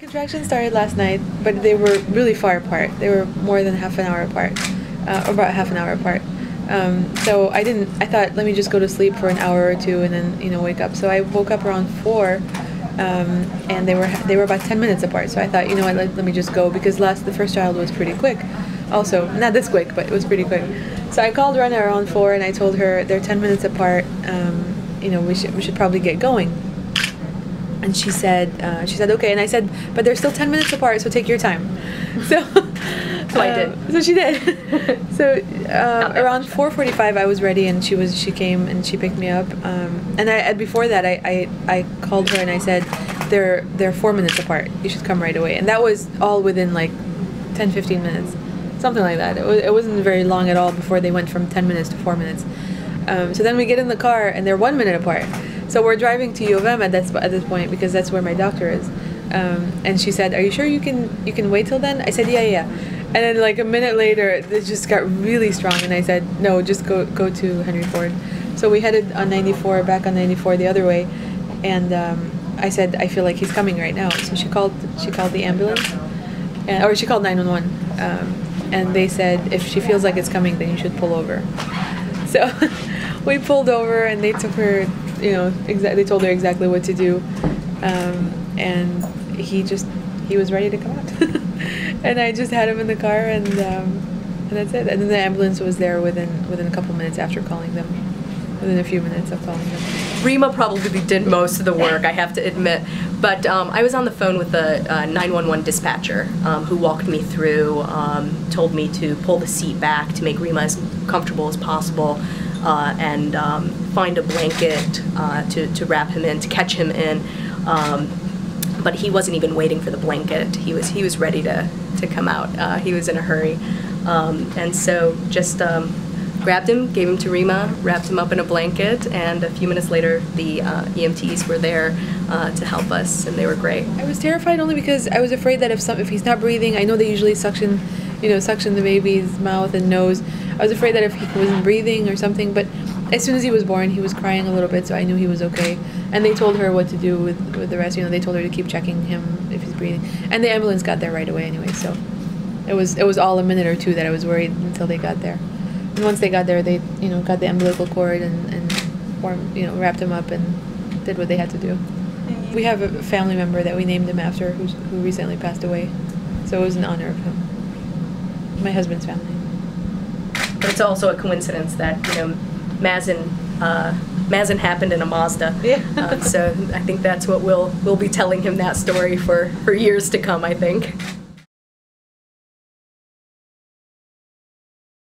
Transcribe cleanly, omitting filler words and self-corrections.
Contractions started last night, but they were really far apart. They were more than half an hour apart, about half an hour apart. So I thought, let me just go to sleep for an hour or two and then, wake up. So I woke up around 4, and they were about 10 minutes apart. So I thought, let me just go, because the first child was pretty quick. Also, not this quick, but it was pretty quick. So I called Rana around 4 and I told her they're 10 minutes apart. We should probably get going. And she said okay. And I said, but they're still 10 minutes apart, so take your time. So I did. So she did. So around 4:45, I was ready, and she came and she picked me up. And before that, I called her and I said, they're 4 minutes apart. You should come right away. And that was all within like 10-15 minutes, something like that. It wasn't very long at all before they went from 10 minutes to 4 minutes. So then we get in the car and they're 1 minute apart. So we're driving to U of M at this point, because that's where my doctor is. And she said, "Are you sure you can wait till then?" I said, "Yeah." And then like a minute later, it just got really strong, and I said, "No, just go to Henry Ford." So we headed on 94, back on 94 the other way, and I said, "I feel like he's coming right now." So she called the ambulance, or she called 911, and they said, "If she feels like it's coming, then you should pull over." So we pulled over, and they took her. They told her exactly what to do, and he was ready to come out. And I just had him in the car, and that's it. And then the ambulance was there within a couple minutes after calling them, within a few minutes of calling them. Rima probably did most of the work, I have to admit, but I was on the phone with the 911 dispatcher who walked me through, told me to pull the seat back to make Rima as comfortable as possible, and find a blanket to wrap him in, to catch him in. But he wasn't even waiting for the blanket. He was ready to come out. He was in a hurry, and so just grabbed him, gave him to Rima, wrapped him up in a blanket, and a few minutes later the EMTs were there to help us, and they were great. I was terrified only because I was afraid that if he's not breathing, I know they usually suction the baby's mouth and nose. I was afraid that if he wasn't breathing or something, but as soon as he was born, he was crying a little bit, so I knew he was okay. And they told her what to do with the rest. They told her to keep checking him if he's breathing. And the ambulance got there right away anyway, so it was all a minute or two that I was worried until they got there. And once they got there, they got the umbilical cord and wrapped him up and did what they had to do. We have a family member that we named him after who recently passed away, so it was in honor of him. My husband's family. But it's also a coincidence that Mazen happened in a Mazda. Yeah. So I think that's what we'll be telling him that story for years to come, I think.